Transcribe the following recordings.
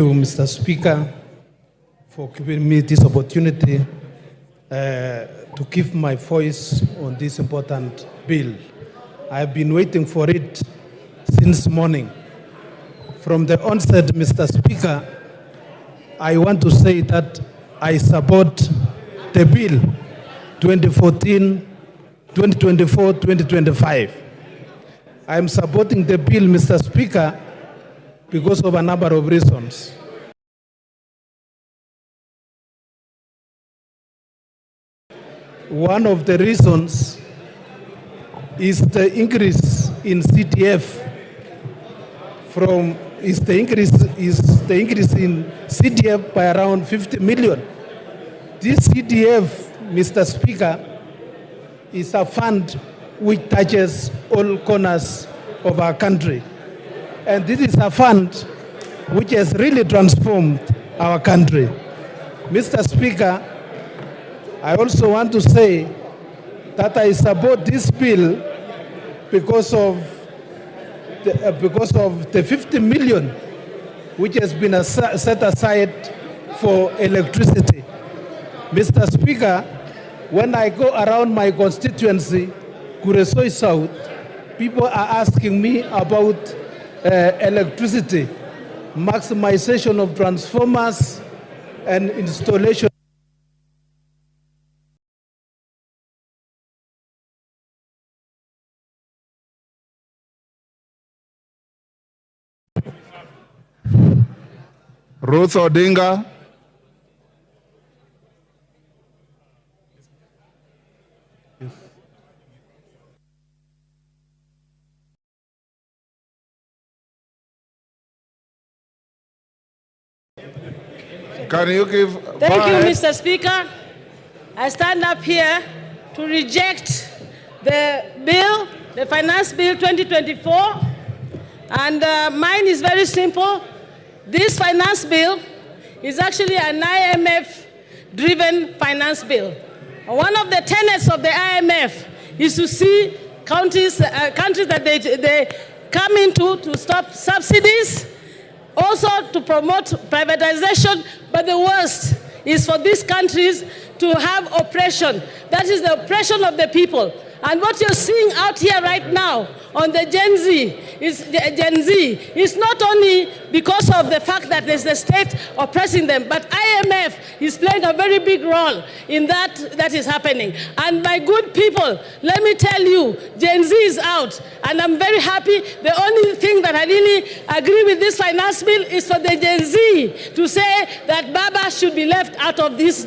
Thank you, Mr. Speaker, for giving me this opportunity to give my voice on this important bill. I have been waiting for it since morning. From the onset, Mr. Speaker, I want to say that I support the bill 2024-2025. I am supporting the bill, Mr. Speaker, because of a number of reasons. One of the reasons is the increase in CDF is the increase in CDF by around 50 million. This CDF, Mr. Speaker, is a fund which touches all corners of our country. And this is a fund which has really transformed our country. Mr. Speaker, I also want to say that I support this bill because of the 50 million which has been set aside for electricity. Mr. Speaker, when I go around my constituency, Kuresoi South, people are asking me about electricity, maximization of transformers and installation. Ruth Odinga. Can you give... Thank you, Mr. Speaker. I stand up here to reject the bill, the Finance Bill 2024. And mine is very simple. This finance bill is actually an IMF-driven finance bill. One of the tenets of the IMF is to see countries that they come into to stop subsidies, also to promote privatization, but the worst is for these countries to have oppression. That is the oppression of the people. And what you're seeing out here right now on the Gen Z is not only because of the fact that there's the state oppressing them, but IMF is playing a very big role in that is happening. And my good people, let me tell you, Gen Z is out, and I'm very happy. The only thing that I really agree with this finance bill is for the Gen Z to say that Baba should be left out of this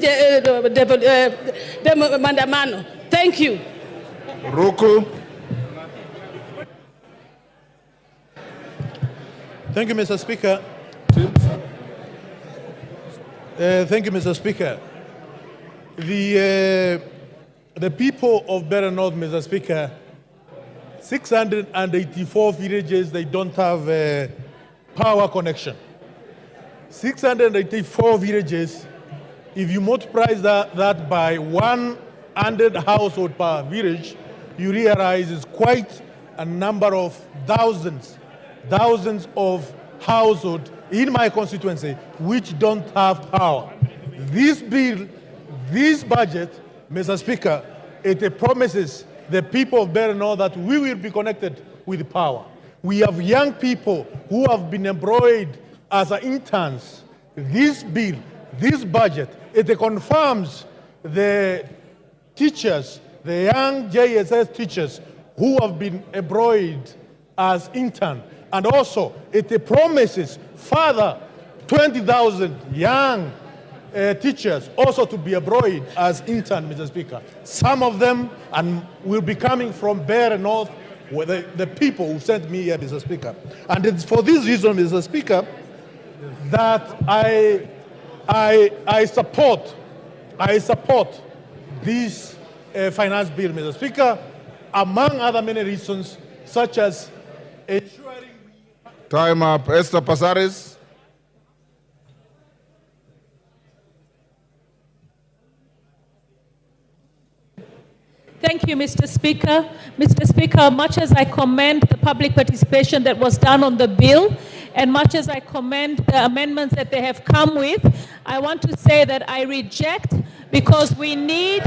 mandamano. Thank you. Roku. Thank you, Mr. Speaker. Thank you, Mr. Speaker. The people of Better North, Mr. Speaker, 684 villages, they don't have a power connection. 684 villages, if you multiply that by 100 households per village, you realize it's quite a number of thousands of households in my constituency which don't have power. This bill, this budget, Mr. Speaker, it promises the people of Better North that we will be connected with power. We have young people who have been employed as interns. This bill, this budget, it confirms the teachers, the young JSS teachers who have been employed as interns. And also, it promises further 20,000 young teachers also to be employed as interns, Mr. Speaker. Some of them will be coming from Better North, the people who sent me here, Mr. Speaker. And it's for this reason, Mr. Speaker, that I support this finance bill, Mr. Speaker, among other many reasons, such as ensuring... Time up. Esther Pasaris. Thank you, Mr. Speaker. Mr. Speaker, much as I commend the public participation that was done on the bill, And much as I commend the amendments that they have come with, I want to say that I reject, because we need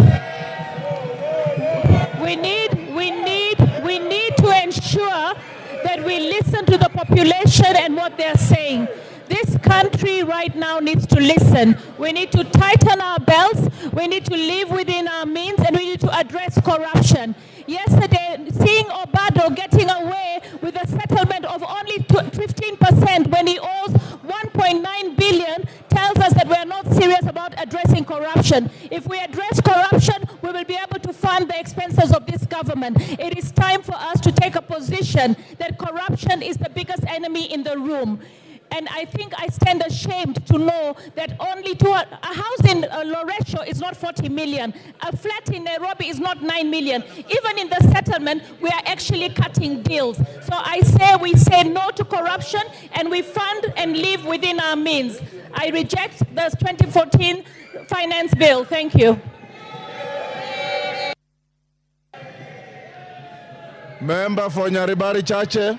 to ensure that we listen to the population and what they're saying. This country right now needs to listen. We need to tighten our belts, we need to live within our means, and we need to address corruption. Yesterday, seeing Obado getting away with a settlement of only 15% when he owes 1.9 billion tells us that we are not serious about addressing corruption. If we address corruption, we will be able to fund the expenses of this government. It is time for us to take a position that corruption is the biggest enemy in the room. And I think I stand ashamed to know that only a house in Loresho is not 40 million. A flat in Nairobi is not 9 million. Even in the settlement, we are actually cutting deals. So we say no to corruption, and we fund and live within our means. I reject the 2014 finance bill. Thank you. Member for Nyaribari Chache.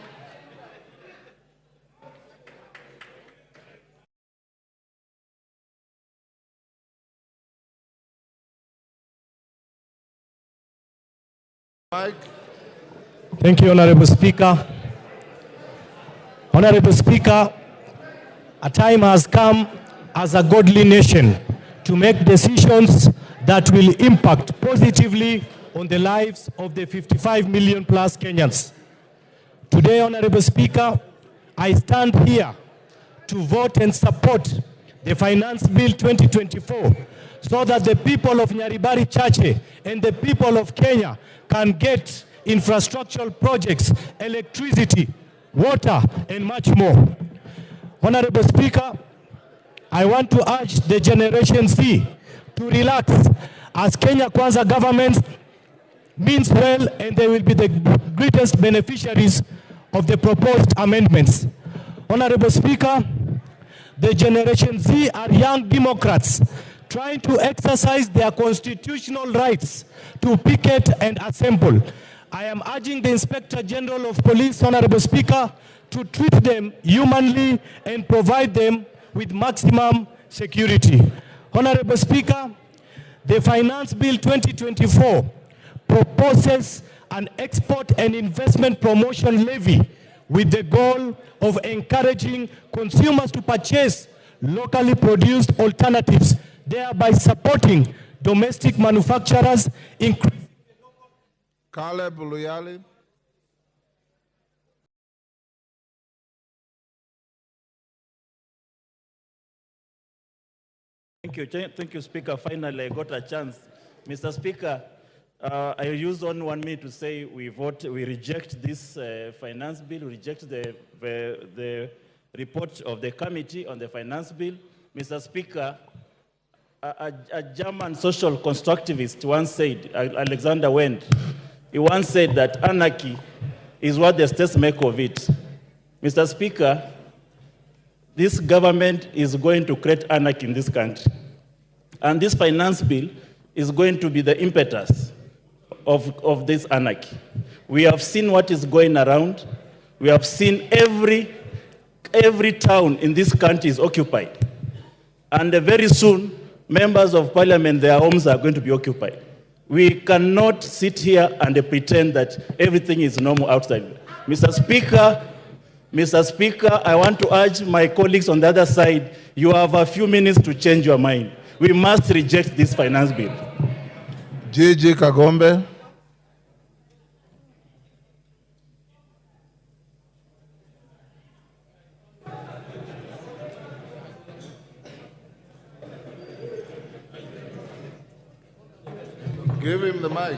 Mike. Thank you, Honorable Speaker. Honorable Speaker, a time has come as a godly nation to make decisions that will impact positively on the lives of the 55 million plus Kenyans. Today, Honorable Speaker, I stand here to vote and support the Finance Bill 2024 so that the people of Nyaribari Chache and the people of Kenya can get infrastructural projects, electricity, water, and much more. Honorable Speaker, I want to urge the Generation Z to relax, as Kenya Kwanza government means well, and they will be the greatest beneficiaries of the proposed amendments. Honorable Speaker, the Generation Z are young Democrats trying to exercise their constitutional rights to picket and assemble. I am urging the Inspector General of Police, Honorable Speaker, to treat them humanly and provide them with maximum security. Honorable Speaker, the Finance Bill 2024 proposes an export and investment promotion levy with the goal of encouraging consumers to purchase locally produced alternatives, thereby supporting domestic manufacturers. Caleb Luyali. Thank you, Speaker. Finally, I got a chance. Mr. Speaker, I use only 1 minute to say we reject this finance bill, we reject the report of the committee on the finance bill. Mr. Speaker, a German social constructivist once said, Alexander Wendt, he once said that anarchy is what the states make of it. Mr. Speaker, this government is going to create anarchy in this country. And this finance bill is going to be the impetus of this anarchy. We have seen what is going around. We have seen every town in this country is occupied. And very soon, members of parliament, their homes are going to be occupied. We cannot sit here and pretend that everything is normal outside. Mr. Speaker, I want to urge my colleagues on the other side, you have a few minutes to change your mind. We must reject this finance bill. Gigi Kagombe. Give him the mic.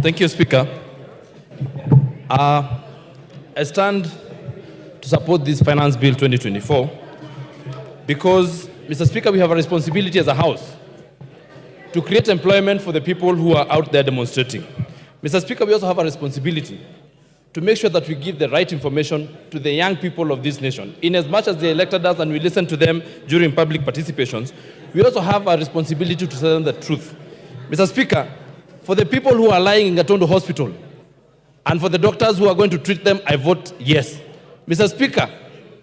Thank you, Speaker. I stand to support this Finance Bill 2024 because, Mr. Speaker, we have a responsibility as a House to create employment for the people who are out there demonstrating. Mr. Speaker, we also have a responsibility to make sure that we give the right information to the young people of this nation. In as much as they elected us and we listen to them during public participations, we also have a responsibility to tell them the truth. Mr. Speaker, for the people who are lying in Gatondo Hospital and for the doctors who are going to treat them, I vote yes. Mr. Speaker,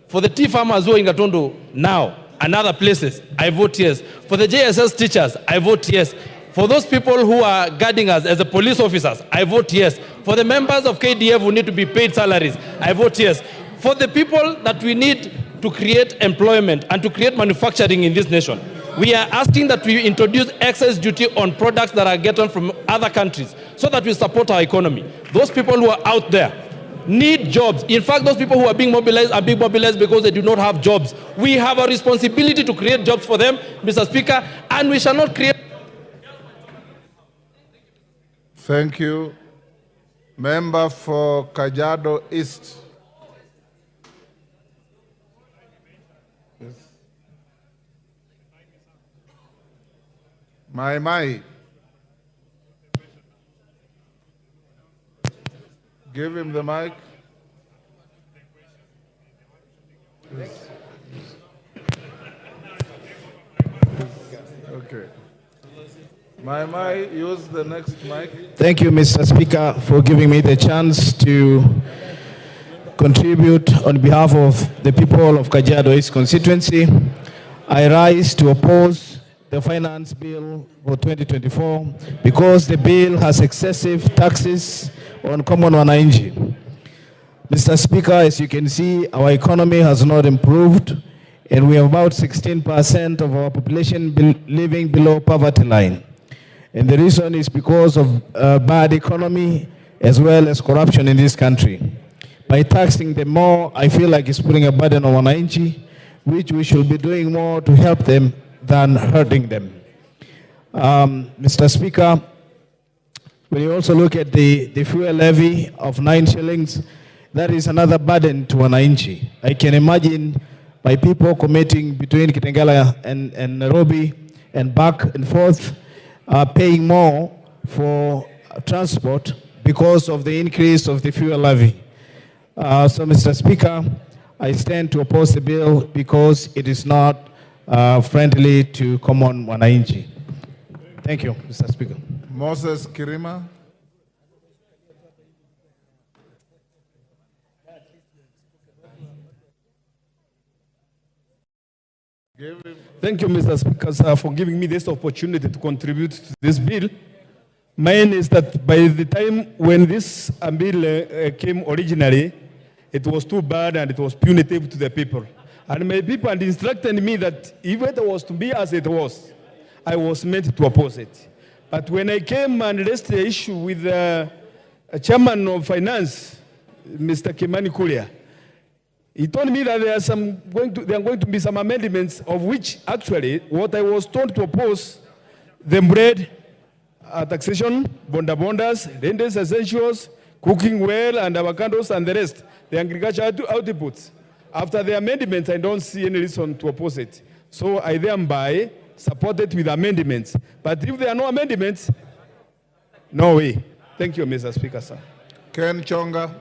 for the tea farmers who are in Gatondo now and other places, I vote yes. For the JSS teachers, I vote yes. For those people who are guarding us as the police officers, I vote yes. For the members of KDF who need to be paid salaries, I vote yes. For the people that we need to create employment and to create manufacturing in this nation, we are asking that we introduce excess duty on products that are gotten from other countries so that we support our economy. Those people who are out there need jobs. In fact, those people who are being mobilized because they do not have jobs. We have a responsibility to create jobs for them, Mr. Speaker, and we shall not create. Thank you. Member for Kajiado East. Yes. Mai. Give him the mic. Yes. Okay. Mai, use the next mic. Thank you, Mr. Speaker, for giving me the chance to contribute on behalf of the people of Kajiado East constituency. I rise to oppose the finance bill for 2024 because the bill has excessive taxes on common wananchi. Mr. Speaker, as you can see, our economy has not improved, and we have about 16% of our population living below poverty line. And the reason is because of bad economy as well as corruption in this country. By taxing them more, I feel like it's putting a burden on wananchi, which we should be doing more to help them than hurting them. Mr. Speaker, when you also look at the fuel levy of 9 shillings, that is another burden to wananchi. I can imagine by people commuting between Kitengela and Nairobi and back and forth, paying more for transport because of the increase of the fuel levy. So, Mr. Speaker, I stand to oppose the bill because it is not friendly to common wananchi. Thank you, Mr. Speaker. Moses Kirima. Thank you, Mr. Speaker, sir, for giving me this opportunity to contribute to this bill. Mine is that by the time when this bill came originally, it was too bad and it was punitive to the people. And my people had instructed me that if it was to be as it was, I was meant to oppose it. But when I came and raised the issue with the chairman of finance, Mr. Kimani Kulia, he told me that there are going to be some amendments of which actually what I was told to oppose, the bread, taxation, bondas, rentals, essentials, cooking well and avocados and the rest, the agricultural outputs. After the amendments, I don't see any reason to oppose it. So I thereby support it with amendments. But if there are no amendments, no way. Thank you, Mr. Speaker, sir. Ken Chonga.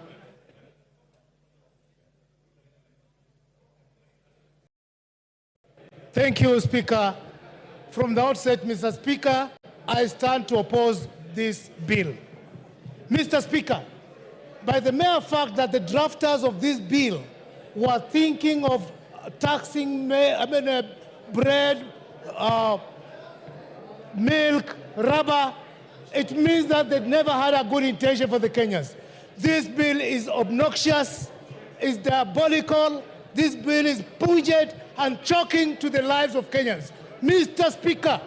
Thank you, Speaker. From the outset, Mr. Speaker, I stand to oppose this bill. Mr. Speaker, by the mere fact that the drafters of this bill were thinking of taxing bread, milk, rubber, it means that they never had a good intention for the Kenyans. This bill is obnoxious, is diabolical, this bill is pungent and shocking to the lives of Kenyans. Mr. Speaker,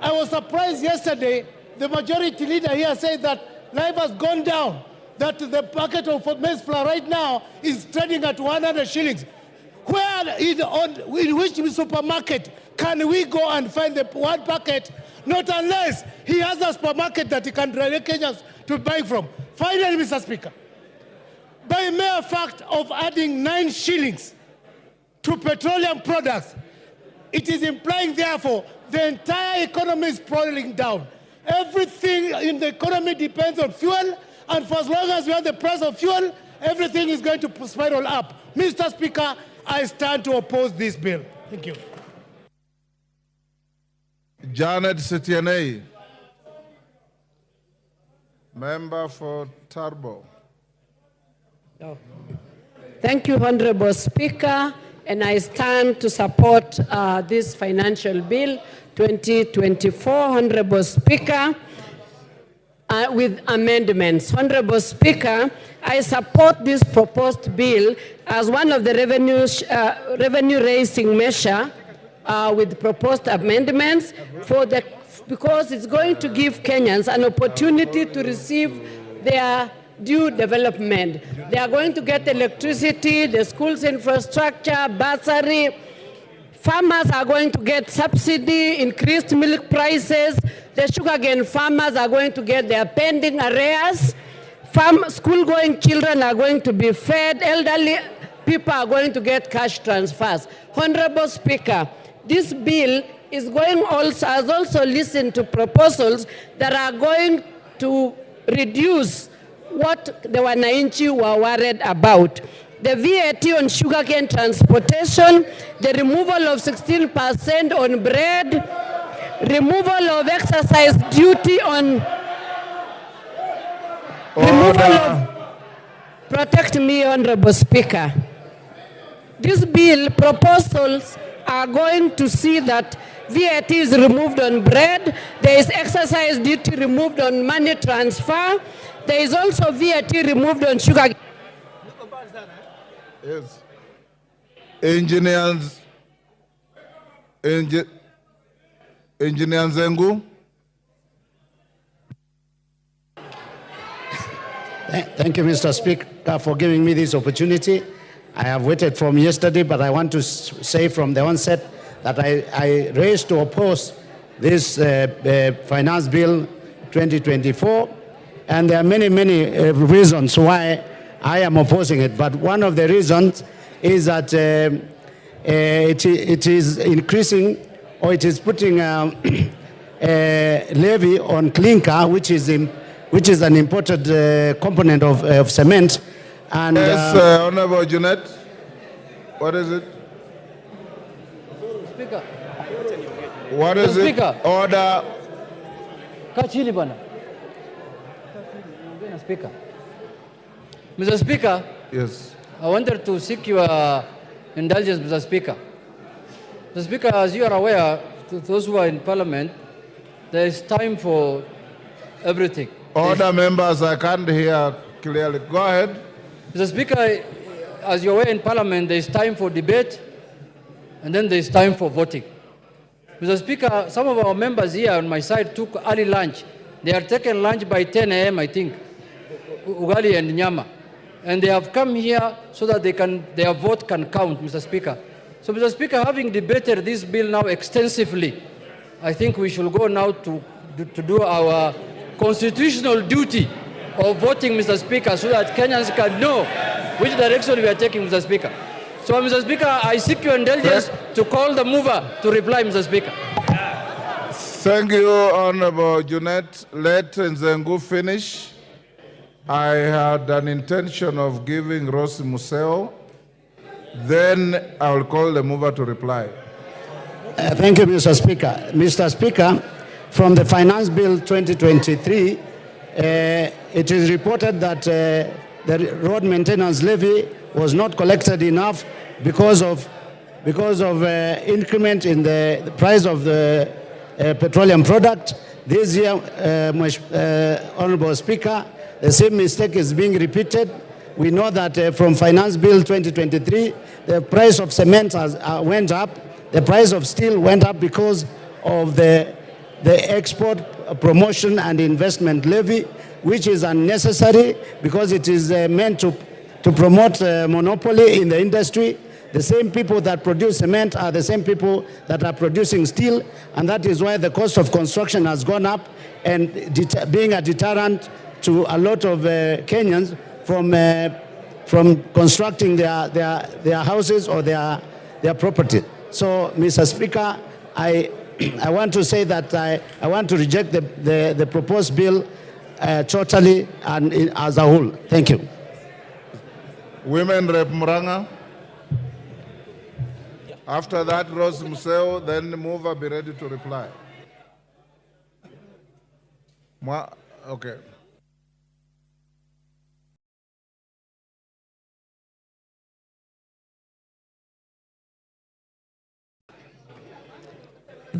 I was surprised yesterday, the majority leader here said that life has gone down, that the packet of maize flour right now is trading at 100 shillings. Where in which supermarket can we go and find the one packet? Not unless he has a supermarket that he can direct Kenyans to buy from. Finally, Mr. Speaker, by mere fact of adding 9 shillings to petroleum products, it is implying, therefore, the entire economy is falling down. Everything in the economy depends on fuel, and for as long as we have the price of fuel, everything is going to spiral up. Mr. Speaker, I stand to oppose this bill. Thank you. Janet Setianei. Member for Turbo. Thank you, Honorable Speaker, and I stand to support this financial bill 2024, Honorable Speaker, with amendments. Honorable Speaker, I support this proposed bill as one of the revenue-raising measure with proposed amendments because it's going to give Kenyans an opportunity to receive their due development. They are going to get electricity, the school's infrastructure, bursary. Farmers are going to get subsidy, increased milk prices. The sugarcane farmers are going to get their pending arrears. School-going children are going to be fed. Elderly people are going to get cash transfers. Honorable Speaker, this bill is has also listened to proposals that are going to reduce what the Wananchi were worried about. The VAT on sugarcane transportation, the removal of 16% on bread, removal of exercise duty on... Protect me, Honorable Speaker. This bill proposals are going to see that VAT is removed on bread, there is exercise duty removed on money transfer, there is also VAT removed on sugar. Yes. Engineer Zengu. Thank you, Mr. Speaker, for giving me this opportunity. I have waited from yesterday, but I want to say from the onset that I raised to oppose this Finance Bill 2024, and there are many reasons why I am opposing it. But one of the reasons is that it is increasing, or it is putting a levy on clinker, which is an imported component of cement. And yes, Honorable Jeanette, what is it? Speaker. What is it? Speaker. Order. Kachili bana. Speaker. Mr. Speaker. Yes. I wanted to seek your indulgence, Mr. Speaker. Mr. Speaker, as you are aware, to those who are in Parliament, there is time for everything. Order, members, I can't hear clearly. Go ahead. Mr. Speaker, as you're aware in Parliament, there is time for debate, and then there is time for voting. Mr. Speaker, some of our members here on my side took early lunch. They are taking lunch by 10 a.m., I think, ugali and nyama. And they have come here so that their vote can count, Mr. Speaker. So, Mr. Speaker, having debated this bill now extensively, I think we should go now to do our constitutional duty of voting, Mr. Speaker, so that Kenyans can know which direction we are taking, Mr. Speaker. So, Mr. Speaker, I seek your indulgence to call the mover to reply, Mr. Speaker. Thank you, Honorable Jeanette. Let Nzengu finish. I had an intention of giving Rosi Museo. Then I will call the mover to reply. Thank you, Mr. Speaker. Mr. Speaker, from the Finance Bill 2023, it is reported that the road maintenance levy was not collected enough because of increment in the price of the petroleum product. This year, Honorable Speaker, the same mistake is being repeated. We know that from Finance Bill 2023, the price of cement went up, the price of steel went up because of the export promotion and investment levy, which is unnecessary because it is meant to promote monopoly in the industry. The same people that produce cement are the same people that are producing steel, and that is why the cost of construction has gone up, and being a deterrent to a lot of Kenyans from constructing their houses or their property. So, Mr. Speaker, I want to say that I want to reject the proposed bill totally and as a whole. Thank you. Women Rep Muranga. After that, Rose Museo, then the mover be ready to reply. Okay.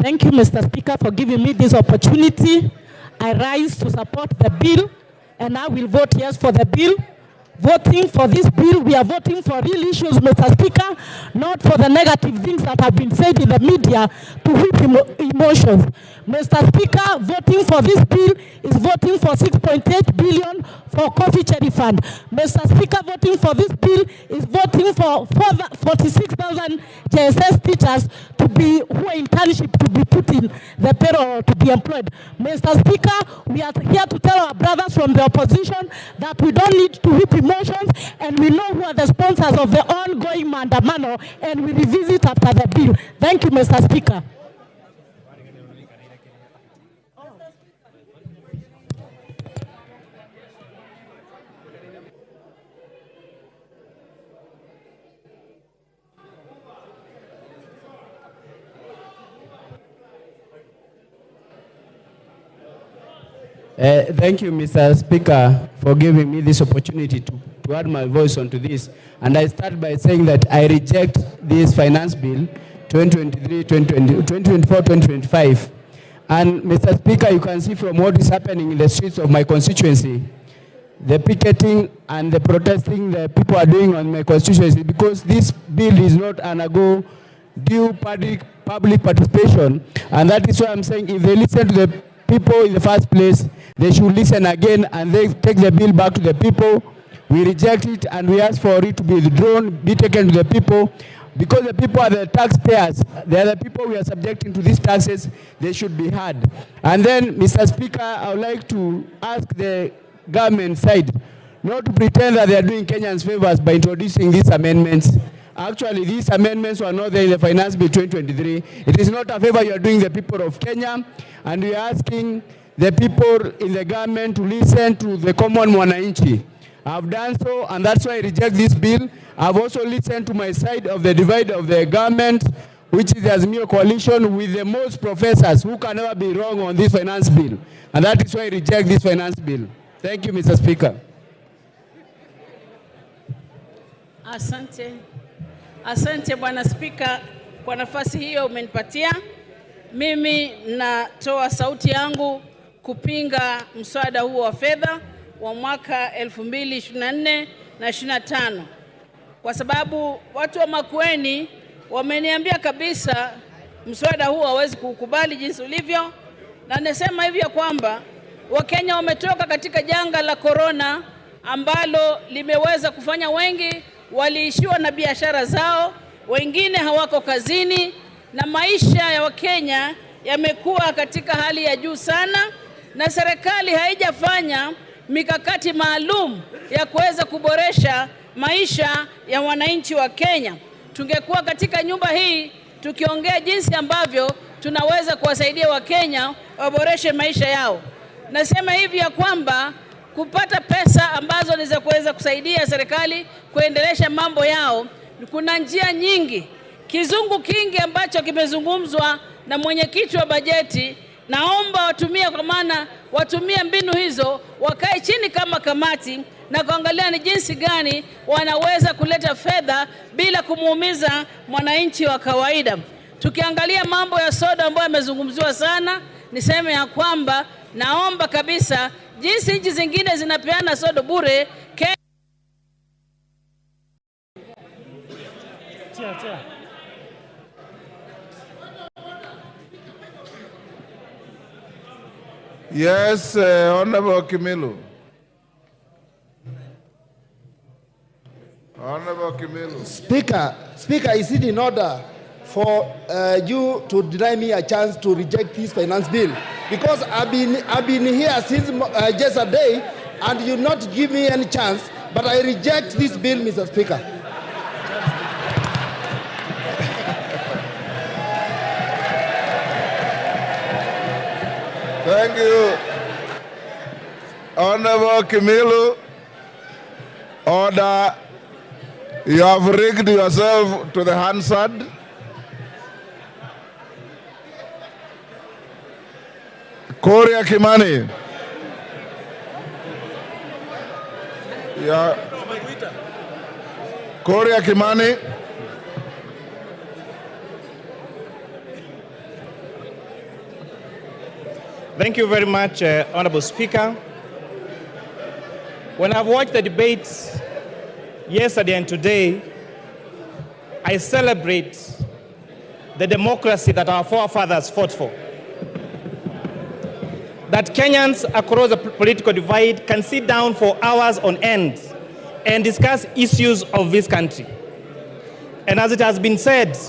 Thank you, Mr. Speaker, for giving me this opportunity. I rise to support the bill, and I will vote yes for the bill. Voting for this bill, we are voting for real issues, Mr. Speaker, not for the negative things that have been said in the media to whip emotions. Mr. Speaker, voting for this bill is voting for 6.8 billion for coffee charity fund. Mr. Speaker, voting for this bill is voting for 46,000 JSS teachers to be, who are internship, to be put in the payroll, to be employed. Mr. Speaker, we are here to tell our brothers from the opposition that we don't need to whip emotions, and we know who are the sponsors of the ongoing mandamano, and we revisit after the bill. Thank you, Mr. Speaker. Thank you, Mr. Speaker, for giving me this opportunity to add my voice onto this. And I start by saying that I reject this finance bill 2024-2025. And Mr. Speaker, you can see from what is happening in the streets of my constituency, the picketing and the protesting the people are doing on my constituency, because this bill is not undergo due public participation. And that is why I'm saying, if they listen to the people in the first place, they should listen again and they take the bill back to the people. We reject it and we ask for it to be withdrawn, be taken to the people, because the people are the taxpayers. They are the people we are subjecting to these taxes. They should be heard. And then, Mr. Speaker, I would like to ask the government side not to pretend that they are doing Kenyans favors by introducing these amendments. Actually, these amendments were not there in the Finance Bill 2023. It is not a favor you are doing the people of Kenya, and we are asking the people in the government to listen to the common mwananchi. I've done so, and that's why I reject this bill. I've also listened to my side of the divide of the government, which is the Azimio coalition, with the most professors who can never be wrong on this finance bill. And that is why I reject this finance bill. Thank you, Mr. Speaker. Asante. Asante Bwana Spika kwa nafasi hiyo umenipatia. Mimi natoa sauti yangu kupinga mswada huo wa fedha wa mwaka 2024 na 25. Kwa sababu watu wa Makueni wameniambia kabisa mswada huo hawezi kukubali jinsi ulivyo, na nasema hivi ya kwamba Wakenya wametoka katika janga la corona ambalo limeweza kufanya wengi waliishiwa na biashara zao, wengine hawako kazini, na maisha ya Wakenya yamekuwa katika hali ya juu sana, na serikali haijafanya mikakati maalum ya kuweza kuboresha maisha ya wananchi wa Kenya. Tungekuwa katika nyumba hii tukiongea jinsi ambavyo tunaweza kuwasaidia Wakenya waboreshe maisha yao. Nasema hivi ya kwamba kupata pesa ambazo ni za kuweza kusaidia serikali kuendelesha mambo yao, kuna njia nyingi. Kizungu kingi ambacho kimezungumzwa na mwenyekiti wa bajeti, naomba watumie, kwa maana watumie mbinu hizo, wakae chini kama kamati na kuangalia ni jinsi gani wanaweza kuleta fedha bila kumuumiza mwananchi wa kawaida. Tukiangalia mambo ya soda ambayo yamezungumziwa sana, niseme ya kwamba naomba kabisa jinsi nchi zingine zinapeana soda bure, Yes, Honorable Kimilu. Honorable Kimilu. Speaker, is it in order for you to deny me a chance to reject this finance bill? Because I've been here since just a day, and you not give me any chance, but I reject this bill, Mr. Speaker. Thank you. Honorable Kimilu, order. You have rigged yourself to the Hansard. Korea Kimani. Yeah. Korea Kimani. Thank you very much, Honorable Speaker. When I've watched the debates yesterday and today, I celebrate the democracy that our forefathers fought for. That Kenyans across the political divide can sit down for hours on end and discuss issues of this country. And as it has been said,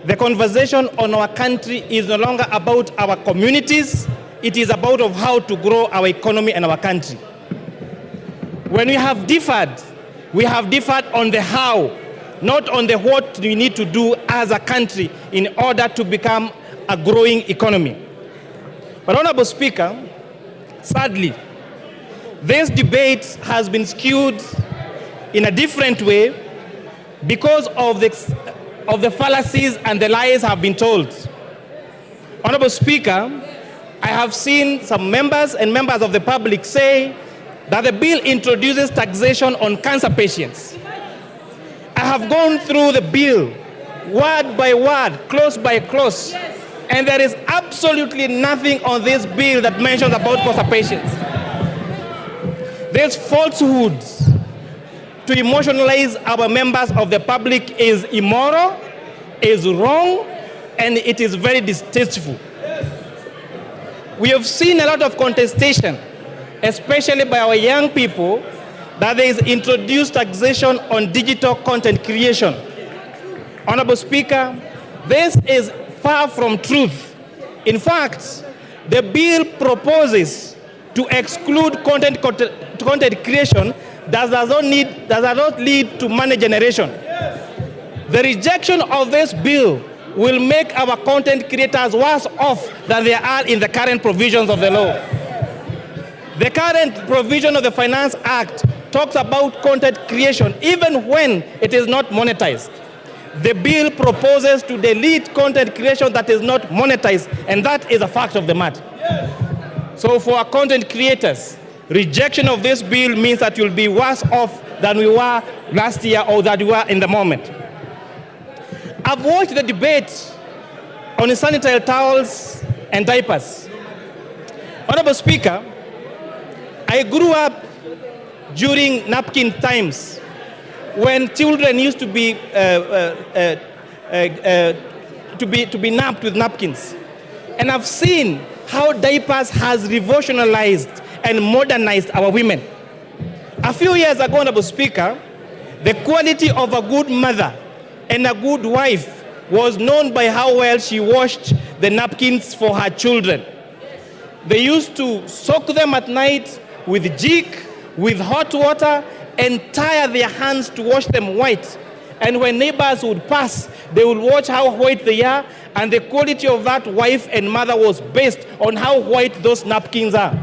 the conversation on our country is no longer about our communities, it is about of how to grow our economy and our country. When we have differed on the how, not on the what we need to do as a country in order to become a growing economy. But Honorable Speaker, sadly, this debate has been skewed in a different way because of the fallacies and the lies have been told. Honorable Speaker, I have seen some members and members of the public say that the bill introduces taxation on cancer patients. I have gone through the bill word by word, clause by clause, and there is absolutely nothing on this bill that mentions about cancer patients. These falsehoods to emotionalize our members of the public is immoral, is wrong, and it is very distasteful. We have seen a lot of contestation, especially by our young people, that there is introduced taxation on digital content creation. Honorable Speaker, this is far from truth. In fact, the bill proposes to exclude content creation that does not lead to money generation. The rejection of this bill will make our content creators worse off than they are in the current provisions of the law. The current provision of the Finance Act talks about content creation even when it is not monetized. The bill proposes to delete content creation that is not monetized, and that is a fact of the matter. So for our content creators, rejection of this bill means that you'll be worse off than we were last year or that we were in the moment. I've watched the debate on sanitary towels and diapers. Honorable Speaker, I grew up during napkin times when children used to be napped with napkins. And I've seen how diapers has revolutionized and modernized our women. A few years ago, Honorable Speaker, the quality of a good mother and a good wife was known by how well she washed the napkins for her children. They used to soak them at night with jik, with hot water, and tire their hands to wash them white. And when neighbors would pass, they would watch how white they are, and the quality of that wife and mother was based on how white those napkins are.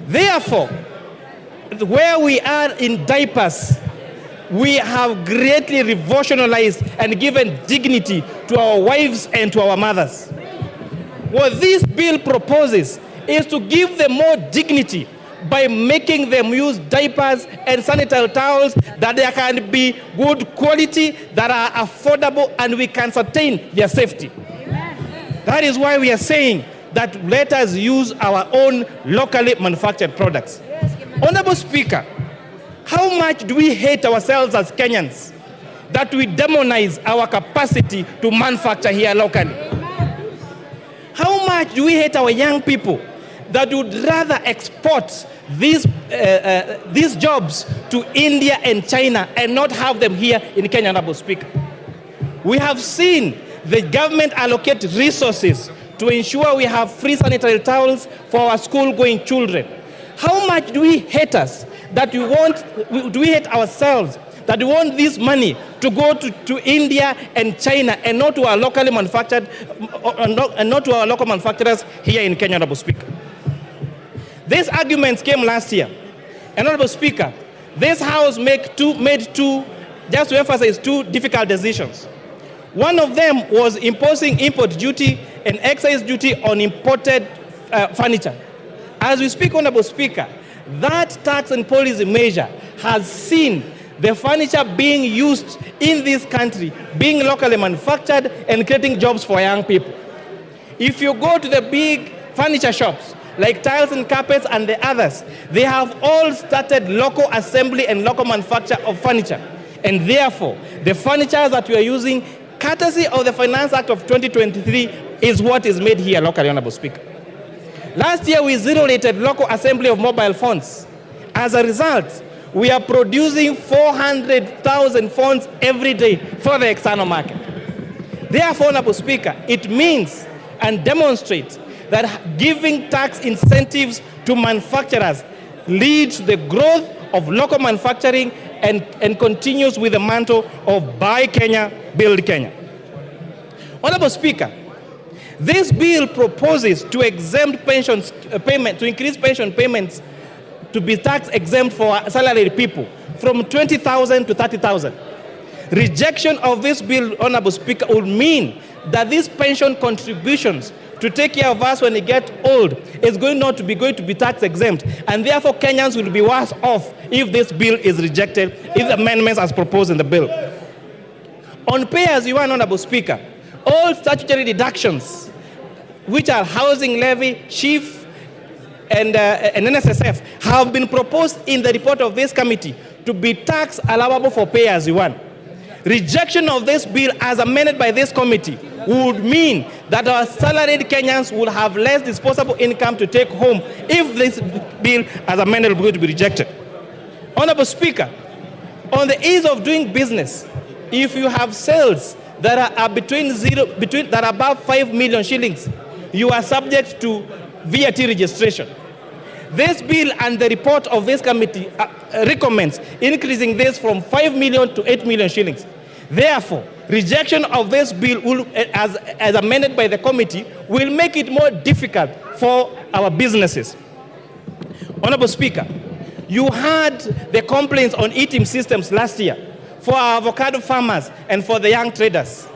Therefore, where we are in diapers, we have greatly revolutionized and given dignity to our wives and to our mothers. What this bill proposes is to give them more dignity by making them use diapers and sanitary towels that they can be good quality, that are affordable, and we can sustain their safety. That is why we are saying that let us use our own locally manufactured products. Honorable Speaker, how much do we hate ourselves as Kenyans that we demonize our capacity to manufacture here locally? How much do we hate our young people that would rather export these jobs to India and China and not have them here in Kenya, Honorable Speaker? We have seen the government allocate resources to ensure we have free sanitary towels for our school-going children. How much do we hate us that do we hate ourselves that we want this money to go to India and China and not to our locally manufactured, and not to our local manufacturers here in Kenya, Honorable Speaker? These arguments came last year. And Honorable Speaker, this House made two, just to emphasize, two difficult decisions. One of them was imposing import duty and excise duty on imported furniture. As we speak, Honorable Speaker, that tax and policy measure has seen the furniture being used in this country, being locally manufactured and creating jobs for young people. If you go to the big furniture shops, like tiles and carpets and the others, they have all started local assembly and local manufacture of furniture. And therefore, the furniture that we are using, courtesy of the Finance Act of 2023, is what is made here locally, Honorable Speaker. Last year, we zero-rated local assembly of mobile phones. As a result, we are producing 400,000 phones every day for the external market. Therefore, Honorable Speaker, it means and demonstrates that giving tax incentives to manufacturers leads to the growth of local manufacturing and continues with the mantle of Buy Kenya, Build Kenya. Honorable Speaker, this bill proposes to exempt pensions payment, to increase pension payments to be tax exempt for salaried people from 20,000 to 30,000. Rejection of this bill, Honorable Speaker, would mean that these pension contributions to take care of us when we get old is going to be tax exempt, and therefore Kenyans will be worse off if this bill is rejected, if the amendments as proposed in the bill. On pay-as-you-earn, Honorable Speaker, all statutory deductions, which are housing levy, chief, and NSSF, have been proposed in the report of this committee to be tax allowable for pay-as-you-earn. Rejection of this bill as amended by this committee would mean that our salaried Kenyans will have less disposable income to take home if this bill as amended is going to be rejected. Honorable Speaker, on the ease of doing business, if you have sales that are that are above 5 million shillings, you are subject to VAT registration. This bill and the report of this committee recommends increasing this from 5 million to 8 million shillings. Therefore, rejection of this bill will, as amended by the committee, will make it more difficult for our businesses. Honorable Speaker, you heard the complaints on eating systems last year for our avocado farmers and for the young traders.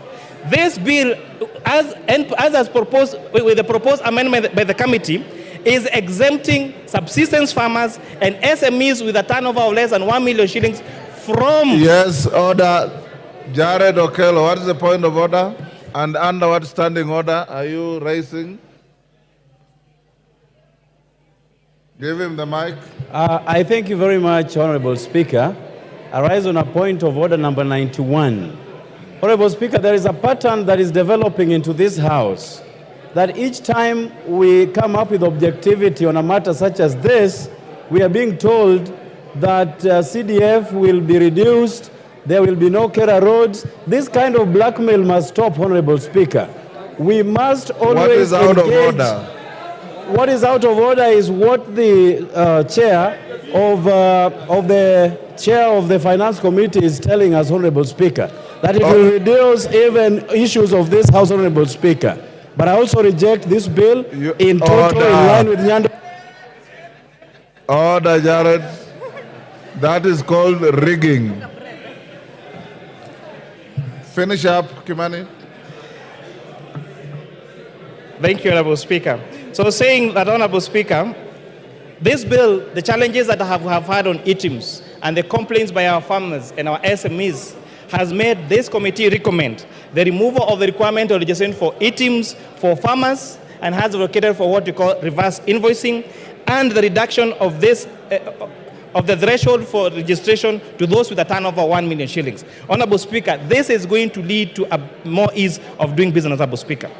This bill, as proposed with the proposed amendment by the committee, is exempting subsistence farmers and SMEs with a turnover of less than 1 million shillings from... Yes, order. Jared Okello, what is the point of order? And under what standing order are you raising? Give him the mic. I thank you very much, Honorable Speaker. I rise on a point of order number 91. Honorable Speaker, there is a pattern that is developing into this House that each time we come up with objectivity on a matter such as this, we are being told that CDF will be reduced, there will be no Kera roads. This kind of blackmail must stop, Honorable Speaker. We must always What is out engage. of order? What is out of order is what the chair of the Finance Committee is telling us, Honorable Speaker, that it will reduce even issues of this House, Honorable Speaker. But I also reject this bill in total in line with Nyando. Order, Jared. That is called rigging. Finish up, Kimani. Thank you, Honorable Speaker. So saying that, Honorable Speaker, this bill, the challenges that have had on ITIMs and the complaints by our farmers and our SMEs has made this committee recommend the removal of the requirement of registration for ITIMs for farmers and has advocated for what we call reverse invoicing and the reduction of this of the threshold for registration to those with a turnover of 1 million shillings. Honorable Speaker, this is going to lead to a more ease of doing business, Honorable Speaker.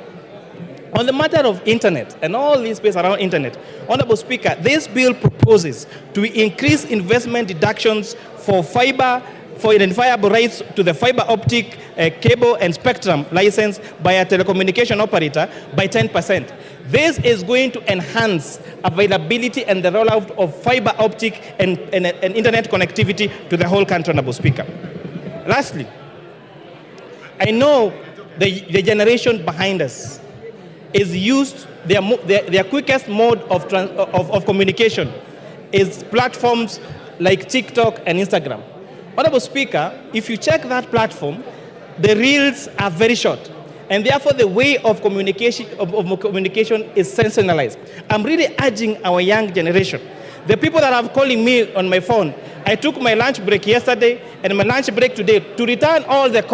On the matter of internet and all this space around internet, Honorable Speaker, this bill proposes to increase investment deductions for fiber, for identifiable rights to the fiber optic cable and spectrum license by a telecommunication operator by 10%. This is going to enhance availability and the rollout of fiber optic and internet connectivity to the whole country, Honorable Speaker. Lastly, I know the generation behind us is used, their quickest mode of communication is platforms like TikTok and Instagram. Honorable Speaker, if you check that platform, the reels are very short, and therefore the way of communication is sensationalized. I'm really urging our young generation, the people that are calling me on my phone, I took my lunch break yesterday and my lunch break today to return all the calls